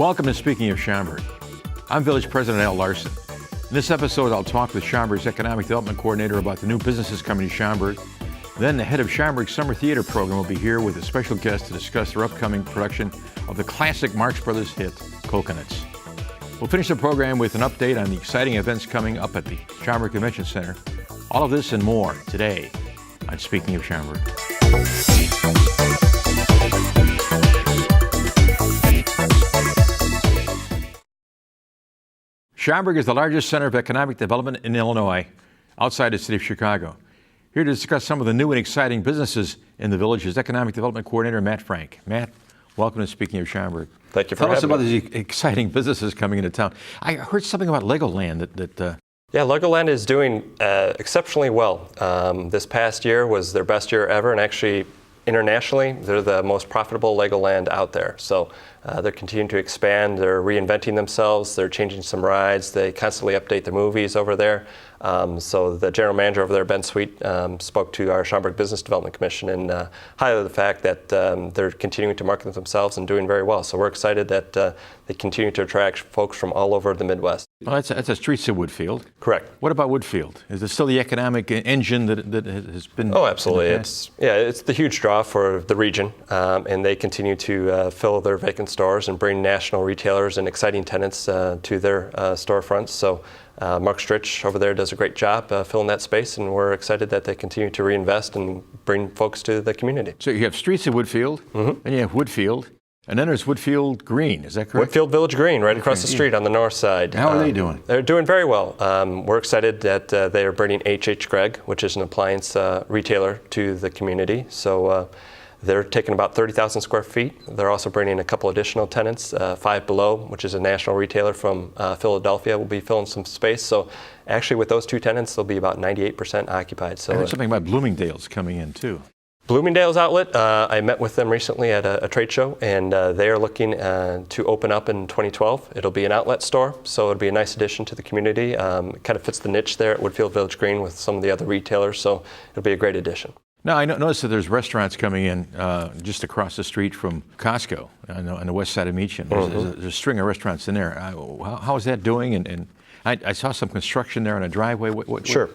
Welcome to Speaking of Schaumburg. I'm Village President Al Larson. In this episode, I'll talk with Schaumburg's Economic Development Coordinator about the new businesses coming to Schaumburg. Then the head of Schaumburg Summer Theater program will be here with a special guest to discuss their upcoming production of the classic Marx Brothers hit, Coconuts. We'll finish the program with an update on the exciting events coming up at the Schaumburg Convention Center. All of this and more today on Speaking of Schaumburg. Schaumburg is the largest center of economic development in Illinois, outside the city of Chicago. Here to discuss some of the new and exciting businesses in the village is Economic Development Coordinator Matt Frank. Matt, welcome to Speaking of Schaumburg. Thank you for having me. Tell us about these exciting businesses coming into town. I heard something about Legoland Yeah, Legoland is doing exceptionally well. This past year was their best year ever, and actually internationally, they're the most profitable Legoland out there. So they're continuing to expand, they're reinventing themselves, they're changing some rides, they constantly update the movies over there. So the general manager over there, Ben Sweet, spoke to our Schaumburg Business Development Commission and highlighted the fact that they're continuing to market themselves and doing very well. So we're excited that they continue to attract folks from all over the Midwest. Well, that's a streets of Woodfield. Correct. What about Woodfield? Is it still the economic engine that has been? Oh, absolutely. It's the huge draw for the region, and they continue to fill their vacant stores and bring national retailers and exciting tenants to their storefronts. So Mark Stritch over there does a great job filling that space, and we're excited that they continue to reinvest and bring folks to the community. So you have streets of Woodfield, and you have Woodfield, and then there's Woodfield Green, is that correct? Woodfield Village Green, right across the street on the north side. How are they doing? They're doing very well. We're excited that they are bringing H.H. Gregg, which is an appliance retailer, to the community. So they're taking about 30,000 square feet. They're also bringing a couple additional tenants. Five Below, which is a national retailer from Philadelphia, will be filling some space. So actually with those two tenants, they'll be about 98% occupied. So I heard something about Bloomingdale's coming in too. Bloomingdale's outlet, I met with them recently at a trade show, and they are looking to open up in 2012. It'll be an outlet store, so it'll be a nice addition to the community. It kind of fits the niche there at Woodfield Village Green with some of the other retailers, so it'll be a great addition. Now, I noticed that there's restaurants coming in just across the street from Costco on the west side of Meacham. There's a string of restaurants in there. How is that doing? And I saw some construction there on a driveway. Sure.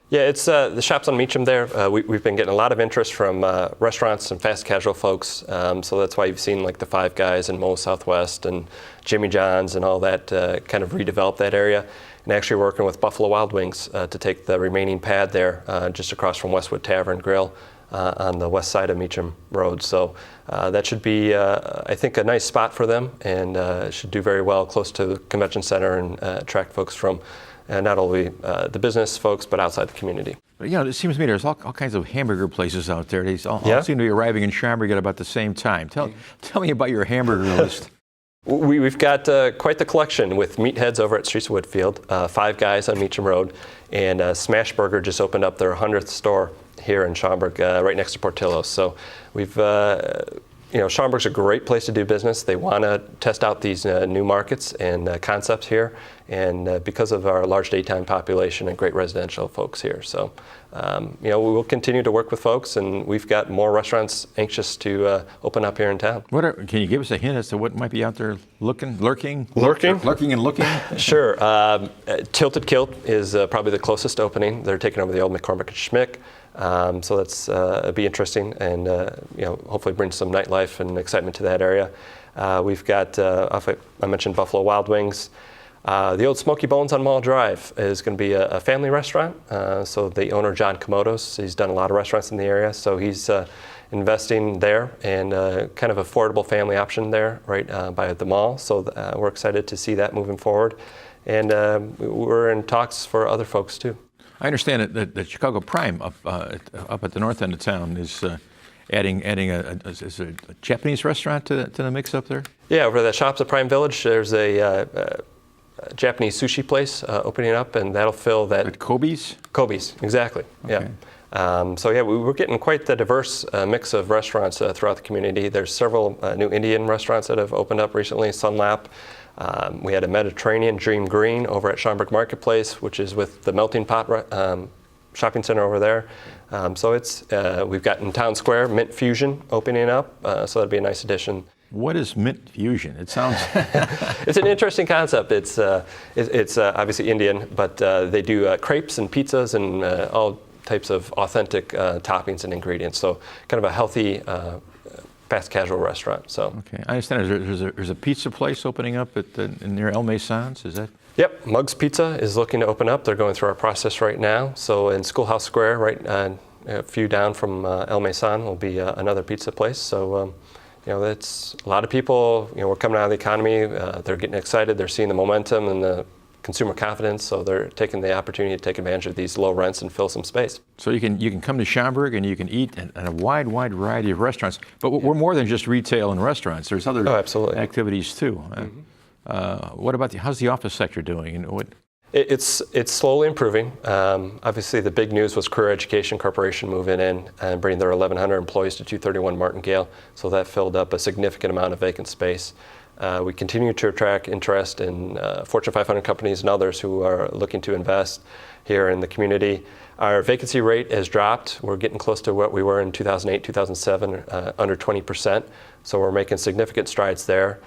Yeah, it's the shops on Meacham there. We've been getting a lot of interest from restaurants and fast casual folks. So that's why you've seen like the Five Guys and Moe's Southwest and Jimmy John's and all that kind of redevelop that area. And actually working with Buffalo Wild Wings to take the remaining pad there just across from Westwood Tavern Grill on the west side of Meacham Road. So that should be, I think, a nice spot for them, and should do very well close to the convention center and attract folks from not only the business folks, but outside the community. But, it seems to me there's all kinds of hamburger places out there. They all seem to be arriving in Schaumburg at about the same time. Tell me about your hamburger list. We've got quite the collection with Meatheads over at Streets of Woodfield, Five Guys on Meacham Road, and Smash Burger just opened up their 100th store here in Schaumburg, right next to Portillo's. So we've, Schaumburg's a great place to do business. They want to test out these new markets and concepts here, and because of our large daytime population and great residential folks here. So, we will continue to work with folks, and we've got more restaurants anxious to open up here in town. Can you give us a hint as to what might be out there lurking? Lurking and looking? Sure. Tilted Kilt is probably the closest opening. They're taking over the old McCormick and Schmick. So that's be interesting, and hopefully bring some nightlife and excitement to that area. We've got I mentioned Buffalo Wild Wings. The old Smoky Bones on Mall Drive is going to be a family restaurant. So the owner, John Komodos, he's done a lot of restaurants in the area, so he's investing there, and kind of affordable family option there right by the mall. So we're excited to see that moving forward, and we're in talks for other folks too. I understand that Chicago Prime up at the north end of town is adding a Japanese restaurant to the mix up there? Yeah, over the Shops at Prime Village, there's a Japanese sushi place opening up, and that'll fill that. At Kobe's? Kobe's, exactly. Okay. Yeah. We're getting quite the diverse mix of restaurants throughout the community. There's several new Indian restaurants that have opened up recently. Sunlap. We had a Mediterranean Dream Green over at Schaumburg Marketplace, which is with the Melting Pot shopping center over there. So we've got in Town Square Mint Fusion opening up, so that'd be a nice addition. What is mint fusion? It sounds... It's an interesting concept. It's obviously Indian, but they do crepes and pizzas and all types of authentic toppings and ingredients. So kind of a healthy, fast casual restaurant. So. Okay, I understand. There's a pizza place opening up near El Mesons. Is that? Yep, Muggs Pizza is looking to open up. They're going through our process right now. So in Schoolhouse Square, right a few down from El Meson, will be another pizza place. So. That's a lot of people, we're coming out of the economy, they're getting excited, they're seeing the momentum and the consumer confidence, so they're taking the opportunity to take advantage of these low rents and fill some space. So you can come to Schaumburg and you can eat at a wide variety of restaurants, but we're more than just retail and restaurants. There's other activities too. What about how's the office sector doing? And what? It's slowly improving. Obviously, the big news was Career Education Corporation moving in and bringing their 1,100 employees to 231 Martingale. So that filled up a significant amount of vacant space. We continue to attract interest in Fortune 500 companies and others who are looking to invest here in the community. Our vacancy rate has dropped. We're getting close to what we were in 2008, 2007, under 20%. So we're making significant strides there.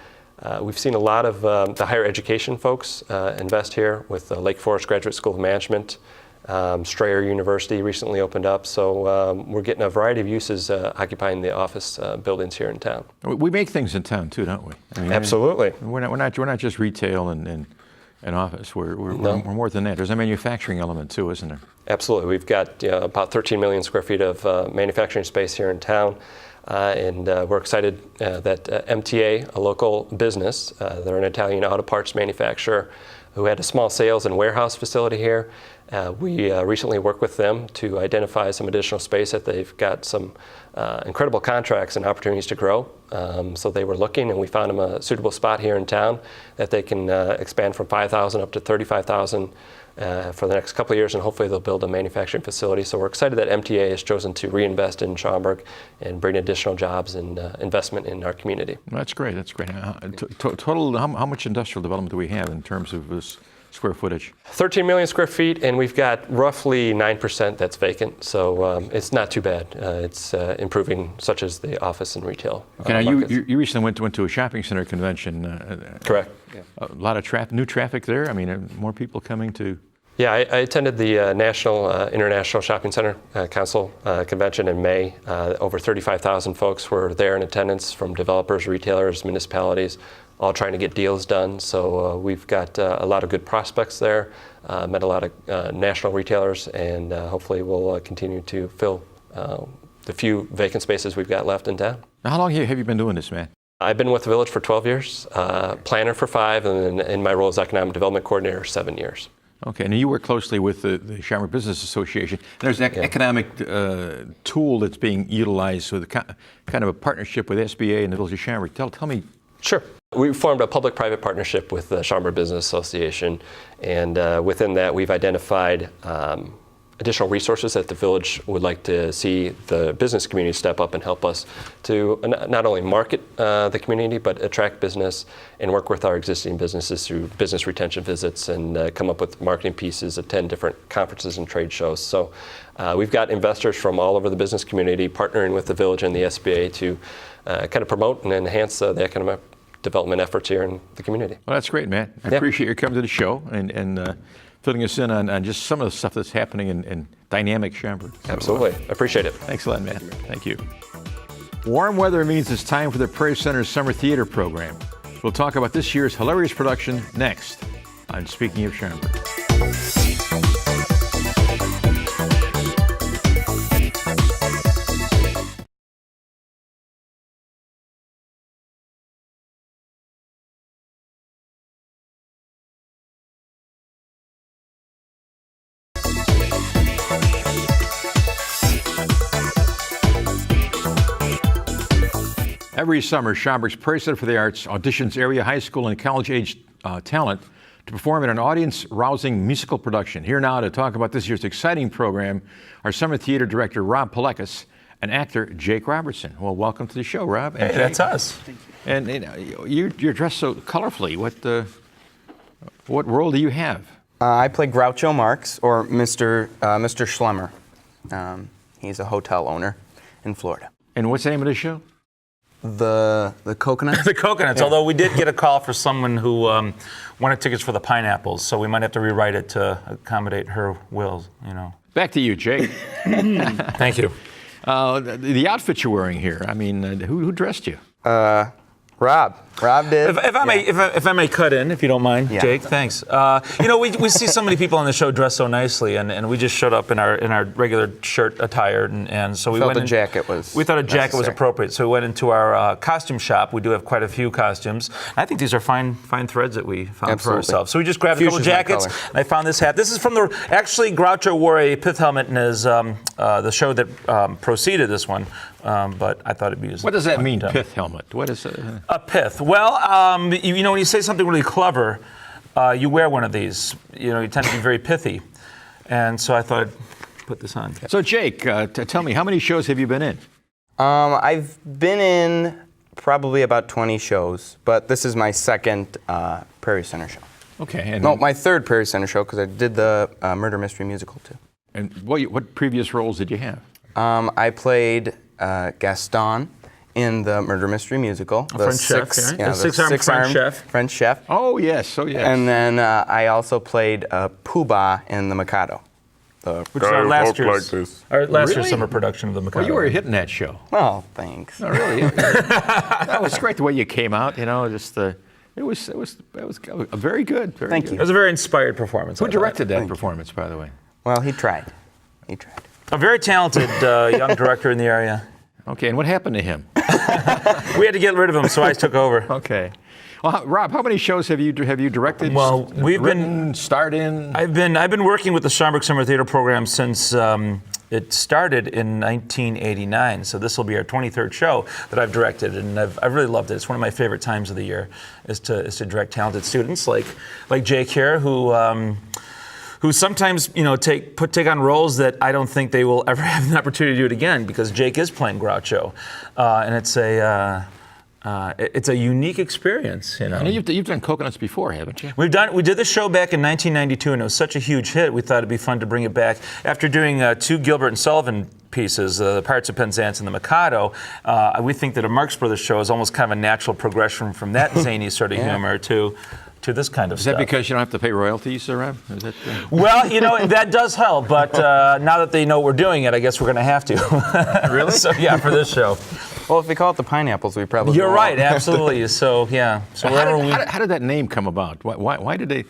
We've seen a lot of the higher education folks invest here with the Lake Forest Graduate School of Management. Strayer University recently opened up, so we're getting a variety of uses occupying the office buildings here in town. We make things in town too, don't we? I mean, absolutely. We're not just retail and office. We're more than that. There's a manufacturing element too, isn't there? Absolutely. We've got about 13 million square feet of manufacturing space here in town. And we're excited that MTA, a local business, they're an Italian auto parts manufacturer who had a small sales and warehouse facility here. We recently worked with them to identify some additional space that they've got some incredible contracts and opportunities to grow. So they were looking, and we found them a suitable spot here in town that they can expand from 5,000 up to 35,000 for the next couple of years, and hopefully they'll build a manufacturing facility. So we're excited that MTA has chosen to reinvest in Schaumburg and bring additional jobs and investment in our community. Well, that's great. That's great. Total, how much industrial development do we have in terms of this square footage? 13 million square feet, and we've got roughly 9% that's vacant. So it's not too bad. It's improving, such as the office and retail. Okay, now you recently went to a shopping center convention. Correct. Yeah. A lot of new traffic there. I mean, more people coming to. Yeah, I attended the National International Shopping Center Council convention in May. Over 35,000 folks were there in attendance from developers, retailers, municipalities, all trying to get deals done. So we've got a lot of good prospects there, met a lot of national retailers, and hopefully we'll continue to fill the few vacant spaces we've got left in town. Now, how long have you been doing this, man? I've been with the village for 12 years, planner for 5, and then in my role as Economic Development Coordinator, 7 years. Okay, and you work closely with the Schaumburg Business Association. There's an economic tool that's being utilized with kind of a partnership with SBA and the Village of Schaumburg. Tell me. Sure. We formed a public-private partnership with the Schaumburg Business Association, and within that we've identified additional resources that the village would like to see the business community step up and help us to not only market the community, but attract business and work with our existing businesses through business retention visits and come up with marketing pieces, attend different conferences and trade shows. So we've got investors from all over the business community partnering with the village and the SBA to kind of promote and enhance the economic development efforts here in the community. Well, that's great, Matt. I appreciate your coming to the show and filling us in on just some of the stuff that's happening in dynamic Schaumburg. Absolutely. I appreciate it. Thanks a lot, Matt. Thank you. Warm weather means it's time for the Prairie Center's Summer Theater program. We'll talk about this year's hilarious production next on Speaking of Schaumburg. Every summer, Schaumburg's Prairie Center for the Arts auditions area high school and college-age talent to perform in an audience-rousing musical production. Here now to talk about this year's exciting program, our Summer Theater Director, Rob Palekas, and actor, Jake Robertson. Well, welcome to the show, Rob. Hey, that's us. Thank you. And you're dressed so colorfully. What role do you have? I play Groucho Marx, or Mr. Schlemmer. He's a hotel owner in Florida. And what's the name of the show? The coconut. The coconuts, although we did get a call for someone who wanted tickets for the pineapples, so we might have to rewrite it to accommodate her wills, Back to you, Jake. Thank you. The outfit you're wearing here, I mean, who dressed you? Rob did. If I may cut in, if you don't mind, Yeah. Jake, thanks. We see so many people on the show dressed so nicely, and we just showed up in our regular shirt attire, and so we Felt went. a jacket was We thought a jacket was necessary. appropriate, so we went into our costume shop. We do have quite a few costumes. I think these are fine threads that we found Absolutely. for ourselves. So we just grabbed a couple Fuchsia's my jackets, color. and I found this hat. This is from actually Groucho wore a pith helmet in his the show that preceded this one, but I thought it'd be. What does that mean, fun. pith helmet? What is it? A pith. Well, when you say something really clever, you wear one of these. You tend to be very pithy. And so I thought I'd put this on. So, Jake, tell me, how many shows have you been in? I've been in probably about 20 shows, but this is my second Prairie Center show. Okay. And, No, my third Prairie Center show because I did the murder mystery musical too. and what previous roles did you have? I played Gaston in the murder mystery musical. A French chef, yeah. The the six-armed French chef. French chef. Oh, yes. Oh, yes. And then I also played Pooh-Bah in The Mikado. Which is our last year's Really? summer production of the Mikado. Well, you were hitting that show. Oh, thanks. Oh, really? That was great the way you came out. Just it was very good. Very Thank good. It was a very inspired performance. Who I thought. directed that performance, by the way? Well, he tried. He tried. A very talented young director in the area. Okay, and what happened to him? We had to get rid of him, so I took over. Okay. Well, Rob, how many shows have you directed? Well, we've written, starred in. I've been working with the Schaumburg Summer Theater program since it started in 1989. So this will be our 23rd show that I've directed, and I've really loved it. It's one of my favorite times of the year is to direct talented students like Jake here, who sometimes take on roles that I don't think they will ever have an opportunity to do it again, because Jake is playing Groucho, and it's a unique experience. I know you've done Coconuts before, haven't you? We did the show back in 1992, and it was such a huge hit. We thought it'd be fun to bring it back after doing two Gilbert and Sullivan pieces, the Pirates of Penzance and the Mikado. We think that a Marx Brothers show is almost kind of a natural progression from that zany sort of humor to this kind of stuff. Is that because you don't have to pay royalties, Rob? Is that, Well, that does help, but now that they know we're doing it, I guess we're going to have to. Really? So, yeah, for this show. Well, if we call it the pineapples, we probably You're won't. right, absolutely. So, yeah. So wherever how did that name come about? Why did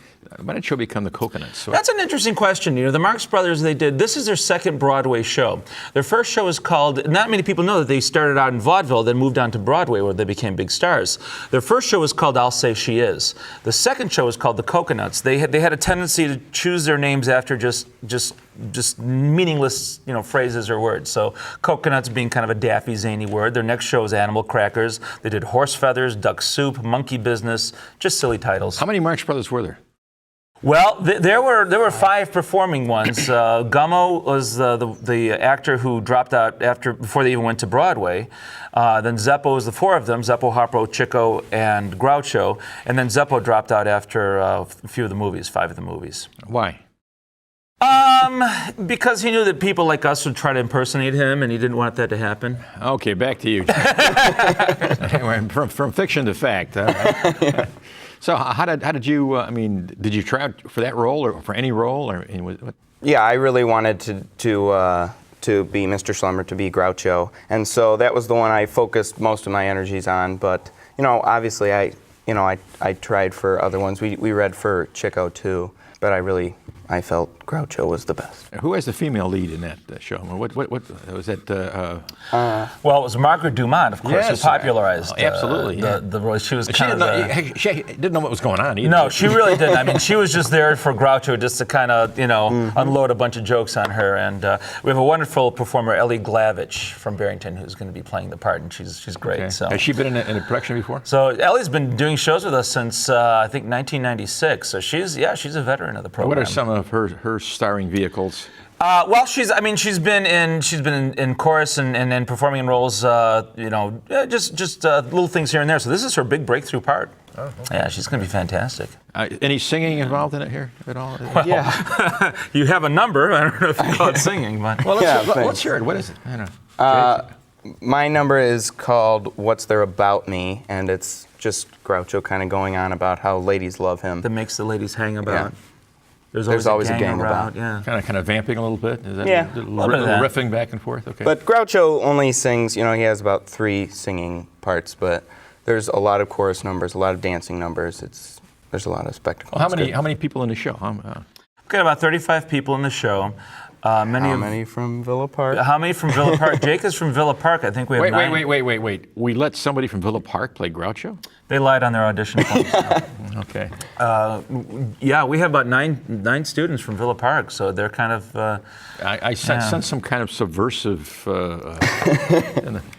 show become the Coconuts? That's an interesting question. The Marx Brothers, this is their second Broadway show. Their first show is called, not many people know that they started out in vaudeville, then moved on to Broadway where they became big stars. Their first show was called I'll Say She Is. The second show was called The Coconuts. They had a tendency to choose their names after just meaningless, phrases or words. So coconuts being kind of a daffy, zany word. Their next show is Animal Crackers. They did Horse Feathers, Duck Soup, Monkey Business, just silly titles. How many Marx Brothers were there? Well, there were 5 performing ones. Gummo was the actor who dropped out before they even went to Broadway. Then Zeppo was the 4 of them: Zeppo, Harpo, Chico, and Groucho. And then Zeppo dropped out after a few of the movies, 5 of the movies. Why? Because he knew that people like us would try to impersonate him, and he didn't want that to happen. Okay, back to you. Anyway, from fiction to fact. So how did you? Did you try out for that role or for any role? Yeah, I really wanted to be Mr. Slumber, to be Groucho, and so that was the one I focused most of my energies on. But obviously, I tried for other ones. We read for Chico too, but I felt Groucho was the best. Who has the female lead in that show? What was that? Well, it was Margaret Dumont, of course, Yes, who popularized absolutely, the role. She was She kind she didn't know what was going on either. No, she really didn't. She was just there for Groucho just to kind of, unload a bunch of jokes on her. And we have a wonderful performer, Ellie Glavich from Barrington, who's going to be playing the part, and she's great. Okay. So. Has she been in a production before? So Ellie's been doing shows with us since I think 1996. So she's a veteran of the program. What are some of her starring vehicles? Well, she's been in chorus and performing in roles, just little things here and there. So this is her big breakthrough part. Oh, okay. Yeah, she's going to be fantastic. Any singing involved in it here at all? Well, Yeah. You have a number. I don't know if you call it singing, but Well, let's hear it. What is it? I don't know. My number is called What's There About Me, and it's just Groucho kind of going on about how ladies love him. That makes the ladies hang about. Yeah. There's always a gang about. Yeah. Kind of vamping a little bit? Is that Yeah. a little riffing back and forth? Okay. But Groucho only sings, he has about 3 singing parts, but there's a lot of chorus numbers, a lot of dancing numbers. There's a lot of spectacle. Well, how many people in the show? We've got about 35 people in the show. How many from Villa Park? How many from Villa Park? Jake is from Villa Park. I think we have 9. Wait. We let somebody from Villa Park play Groucho? They lied on their audition forms. Okay. Yeah, we have about nine students from Villa Park, so they're kind of... I sense some kind of subversive...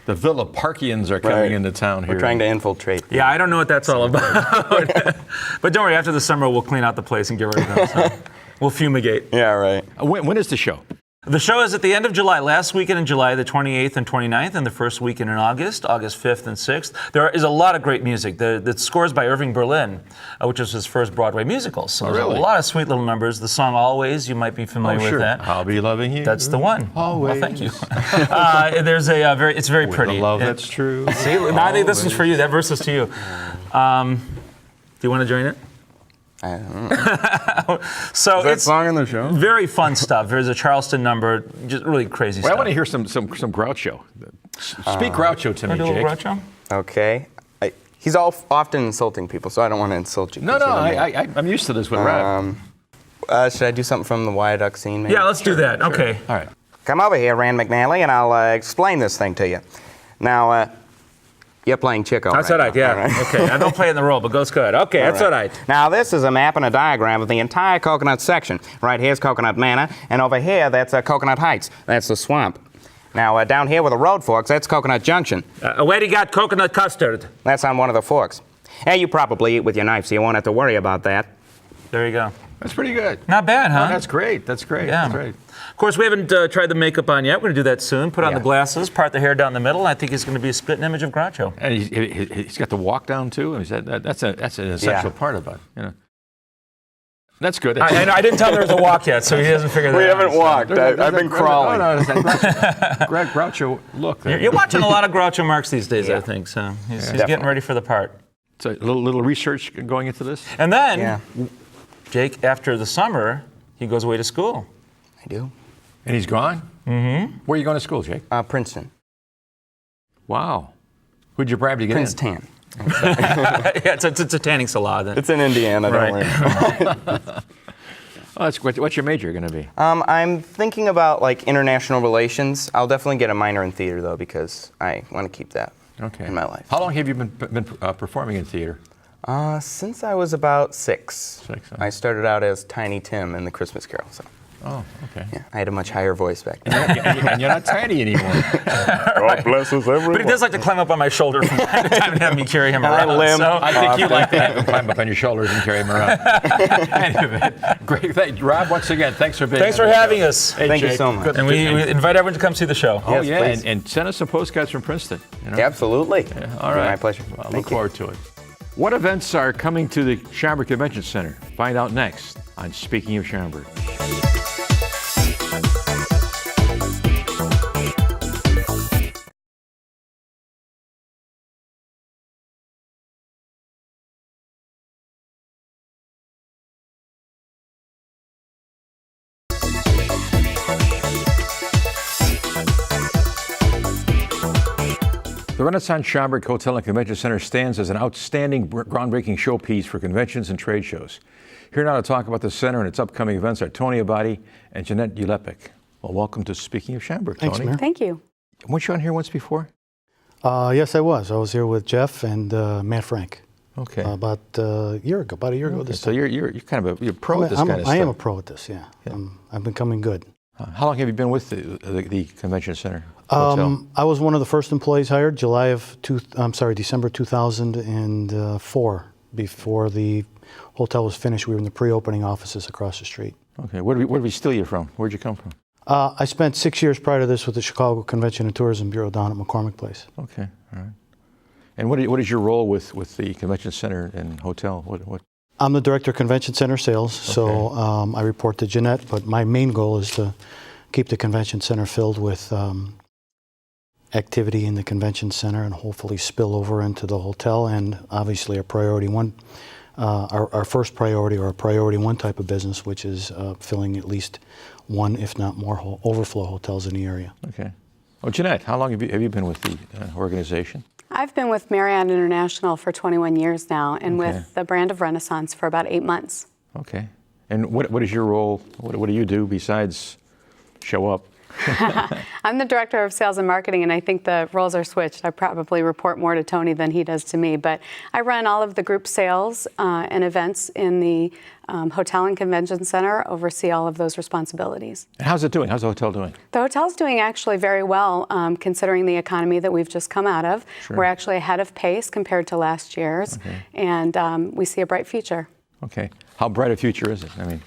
the Villa Parkians are coming into town here. We're trying to infiltrate. Yeah, I don't know what that's all about. But don't worry, after the summer, we'll clean out the place and get rid of them. So we'll fumigate. Yeah, right. When is the show? The show is at the end of July, last weekend in July, the 28th and 29th, and the first weekend in August 5th and 6th. There is a lot of great music. The score's by Irving Berlin, which was his first Broadway musical. So there's a lot of sweet little numbers. The song Always, you might be familiar with that. I'll be loving you. That's the one. Always. Well, thank you. It's very pretty. The love that's true. See, I think this is for you. That verse is to you. Do you want to join it? I don't know. So Is that it's song in the show? very fun stuff. There's a Charleston number, just really crazy Well, stuff. I want to hear some Groucho. Speak Groucho to me, Want to do a Jake. little Groucho? Okay. He's often insulting people, so I don't want to insult you. No, I'm used to this with rap. Should I do something from the Viaduct scene, maybe? Yeah, let's do that. Okay. All right. Come over here, Rand McNally, and I'll explain this thing to you. Now, you're playing Chico. That's all right, yeah. Okay, I don't play in the role, but goes good. Okay, that's all right. Now, this is a map and a diagram of the entire Coconut section. Right here's Coconut Manor, and over here, that's Coconut Heights. That's the swamp. Now, down here where the road forks, that's Coconut Junction. Where you got coconut custard? That's on one of the forks. Hey, you probably eat with your knife, so you won't have to worry about that. There you go. That's pretty good. Not bad, huh? Oh, that's great. That's great. Yeah. That's great. Of course, we haven't tried the makeup on yet. We're going to do that soon. Put on the glasses, part the hair down the middle. I think he's going to be a spitting image of Groucho. And he's got the walk down too. And that's an essential part of it. That's good. I didn't tell him there was a walk yet, so he hasn't figured that out. We haven't walked. I've been crawling. No, it's that Groucho look. You're watching a lot of Groucho Marx these days, I think. So he's getting ready for the part. So a little research going into this. And then, Jake, after the summer, he goes away to school. I do. And he's gone? Mm-hmm. Where are you going to school, Jake? Princeton. Wow. Who'd you bribe to get Princeton. Yeah, it's a tanning salon. It's in Indiana, don't worry. What's your major going to be? I'm thinking about international relations. I'll definitely get a minor in theater though because I want to keep that in my life. How long have you been performing in theater? Since I was about 6. Huh? I started out as Tiny Tim in the Christmas Carol. So. Oh, okay. Yeah, I had a much higher voice back then. And you're not tiny anymore. God bless us, everyone. But he does like to climb up on my shoulder from time to time and have me carry him around. I think you like that. Climb up on your shoulders and carry him around. Anyway, great. Rob, once again, thanks for being here. Thanks for having us. Hey, Thank Jake. you so much. And we invite everyone to come see the show. Oh, Yes, yeah, please. and send us some postcards from Princeton. Absolutely. Yeah, all right. My pleasure. Well, I Thank look you. forward to it. What events are coming to the Schaumburg Convention Center? Find out next on Speaking of Schaumburg. The Renaissance Schaumburg Hotel and Convention Center stands as an outstanding groundbreaking showpiece for conventions and trade shows. Here now to talk about the center and its upcoming events are Tony Abadi and Jeanette Ulepik. Well, welcome to Speaking of Schaumburg, Thanks, Tony. Mayor. Thank you. Weren't you on here once before? Yes, I was. I was here with Jeff and Matt Frank. Okay. About a year ago. This so time. you're kind of a pro at this kind of stuff. I am a pro at this. Yeah. I'm becoming good. How long have you been with the Convention Center Hotel? I was one of the first employees hired December 2004. Before the hotel was finished, we were in the pre-opening offices across the street. Okay. Where did we steal you from? Where'd you come from? I spent 6 years prior to this with the Chicago Convention and Tourism Bureau down at McCormick Place. Okay. All right. And what is your role with the Convention Center and hotel? What? I'm the Director of Convention Center Sales, so I report to Jeanette, but my main goal is to keep the Convention Center filled with activity in the convention center and hopefully spill over into the hotel. And obviously, our priority one, our first priority, or a priority one type of business, which is filling at least one, if not more, overflow hotels in the area. Okay. Well, Jeanette, how long have you been with the organization? I've been with Marriott International for 21 years now, and with the brand of Renaissance for about 8 months. Okay. And what is your role? What do you do besides show up? I'm the Director of Sales and Marketing, and I think the roles are switched. I probably report more to Tony than he does to me, but I run all of the group sales and events in the Hotel and Convention Center, oversee all of those responsibilities. And how's it doing? How's the hotel doing? The hotel's doing actually very well, considering the economy that we've just come out of. Sure. We're actually ahead of pace compared to last year's, and we see a bright future. Okay. How bright a future is it? I mean,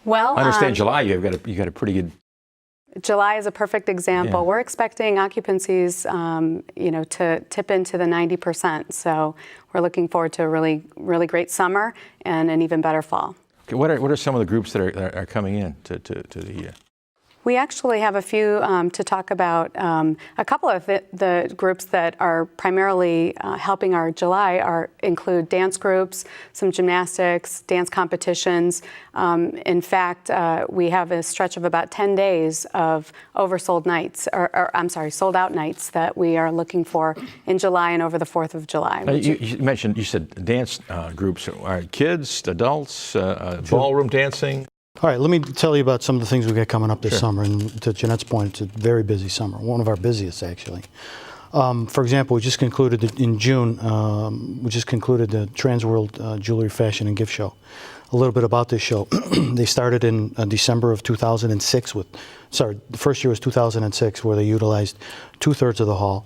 well, I understand July you got a pretty good. July is a perfect example. Yeah. We're expecting occupancies, to tip into the 90%. So we're looking forward to a really, really great summer and an even better fall. Okay, what are some of the groups that are coming in to the? We actually have a few to talk about. A couple of the groups that are primarily helping our July include dance groups, some gymnastics, dance competitions. In fact, we have a stretch of about 10 days of oversold nights, sold out nights that we are looking for in July and over the 4th of July. You said dance groups. Are kids, adults, ballroom dancing? All right, let me tell you about some of the things we got coming up this summer. And to Jeanette's point, it's a very busy summer, one of our busiest, actually. For example, we just concluded in June, the Trans World Jewelry, Fashion, and Gift Show. A little bit about this show. They started in December of 2006 the first year was 2006, where they utilized 2/3 of the hall.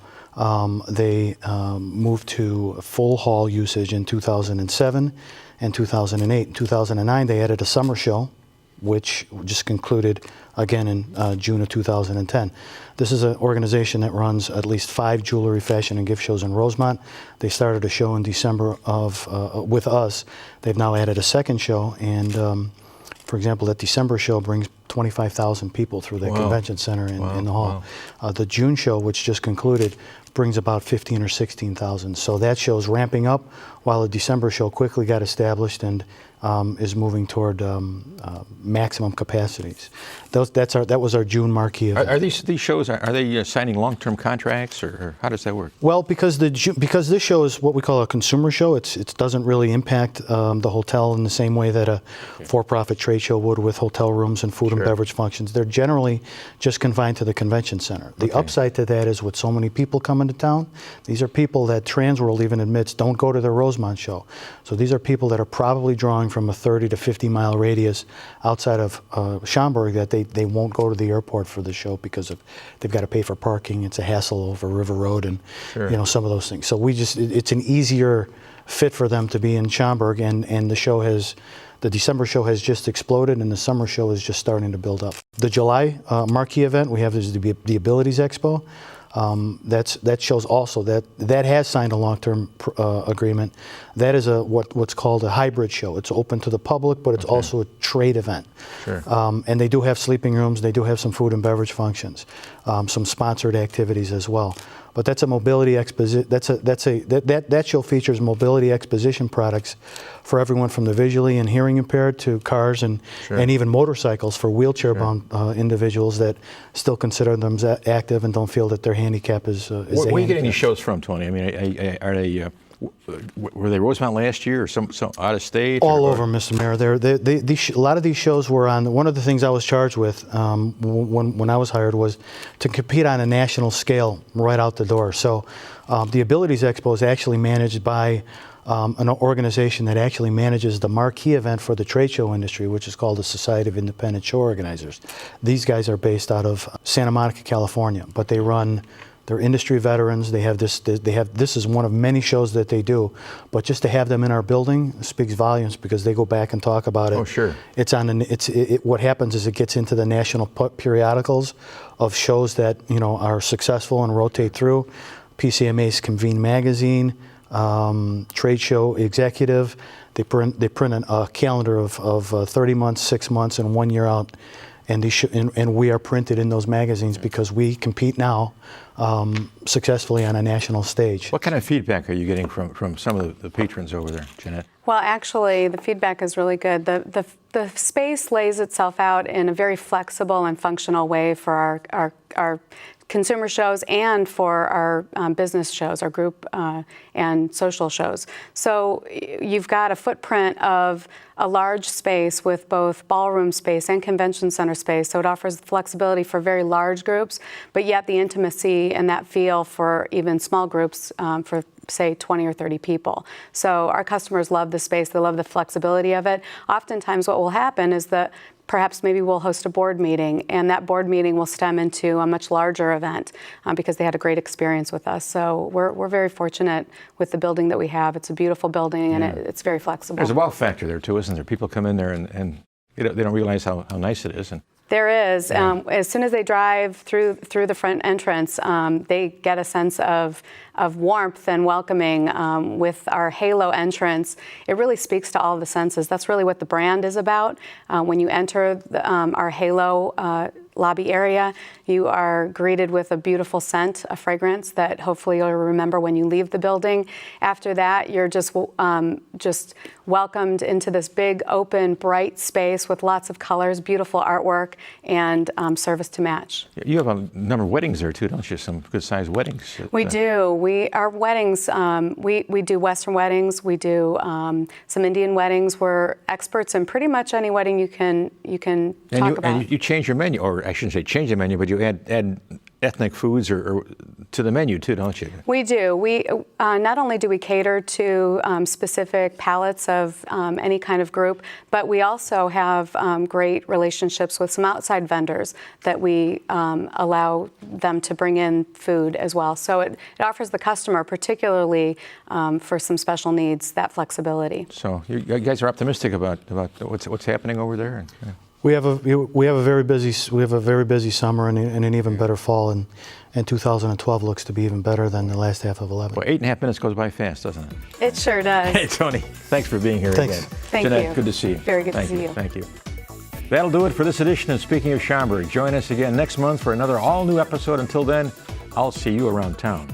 They moved to full hall usage in 2007 and 2008. In 2009, they added a summer show, which just concluded again in June of 2010. This is an organization that runs at least 5 jewelry, fashion, and gift shows in Rosemont. They started a show in December with us. They've now added a second show, and for example, that December show brings 25,000 people through the convention center in the hall. The June show, which just concluded, brings about 15 or 16,000. So that show's ramping up, while the December show quickly got established and is moving toward maximum capacities. That was our June marquee event. Are these shows, are they signing long-term contracts, or how does that work? Well, because this show is what we call a consumer show, it doesn't really impact the hotel in the same way that a for-profit trade show would, with hotel rooms and food and beverage functions. They're generally just confined to the convention center. The upside to that is, with so many people coming to town, these are people that Transworld even admits don't go to the Rosemont show. So these are people that are probably drawing from a 30 to 50 mile radius outside of Schaumburg, that they won't go to the airport for the show because they've got to pay for parking. It's a hassle over River Road and some of those things. So it's an easier fit for them to be in Schaumburg, and the December show has just exploded, and the summer show is just starting to build up. The July marquee event we have is the Abilities Expo. That shows also that has signed a long-term agreement. That is what's called a hybrid show. It's open to the public, but it's also a trade event. Sure. And they do have sleeping rooms. They do have some food and beverage functions, some sponsored activities as well. But that's a mobility exposition. That show features mobility exposition products for everyone from the visually and hearing impaired to cars and even motorcycles for wheelchair-bound individuals that still consider themselves active and don't feel that their handicap is. Where are you getting these shows from, Tony? I mean, are they? Were they Rosemont last year, or some out of state? All over, Mr. Mayor. A lot of these shows were on. One of the things I was charged with when I was hired was to compete on a national scale right out the door. So the Abilities Expo is actually managed by an organization that actually manages the marquee event for the trade show industry, which is called the Society of Independent Show Organizers. These guys are based out of Santa Monica, California, but they run. They're industry veterans. They have this. This is one of many shows that they do, but just to have them in our building speaks volumes, because they go back and talk about it. Oh, sure. What happens is it gets into the national periodicals of shows that are successful and rotate through. PCMA's Convene magazine, Trade Show Executive. They print a calendar of 30 months, 6 months, and 1 year out. and and we are printed in those magazines because we compete now successfully on a national stage. What kind of feedback are you getting from some of the patrons over there, Jeanette? Well, actually, the feedback is really good. The space lays itself out in a very flexible and functional way for our consumer shows and for our business shows, our group and social shows. So you've got a footprint of a large space with both ballroom space and convention center space, so it offers flexibility for very large groups, but yet the intimacy and that feel for even small groups for say 20 or 30 people. So our customers love the space, they love the flexibility of it. Oftentimes what will happen is that perhaps maybe we'll host a board meeting, and that board meeting will stem into a much larger event because they had a great experience with us. So we're very fortunate with the building that we have. It's a beautiful building, and it's very flexible. There's a wow factor there too, isn't there? People come in there and they don't realize how nice it is. And there is. As soon as they drive through the front entrance, they get a sense of warmth and welcoming with our halo entrance. It really speaks to all the senses. That's really what the brand is about. When you enter our halo lobby area, you are greeted with a beautiful scent, a fragrance that hopefully you'll remember when you leave the building. After that, you're just welcomed into this big, open, bright space with lots of colors, beautiful artwork, and service to match. you have a number of weddings there too, don't you? Some good-sized weddings. We do. Our weddings, we do Western weddings. We do some Indian weddings. We're experts in pretty much any wedding you can talk about. And you change your menu, or I shouldn't say change the menu, but you add ethnic foods or to the menu too, don't you? We do. We not only do we cater to specific palates of any kind of group, but we also have great relationships with some outside vendors that we allow them to bring in food as well. So it offers the customer, particularly for some special needs, that flexibility. So you guys are optimistic about what's happening over there. We have a very busy summer and an even better fall, and 2012 looks to be even better than the last half of 11. Well, 8.5 minutes goes by fast, doesn't it? It sure does. Hey, Tony, thanks for being here Thanks. again. Thank Jeanette, you. good to see you. Very good to see you. Thank you. That'll do it for this edition of Speaking of Schaumburg. Join us again next month for another all-new episode. Until then, I'll see you around town.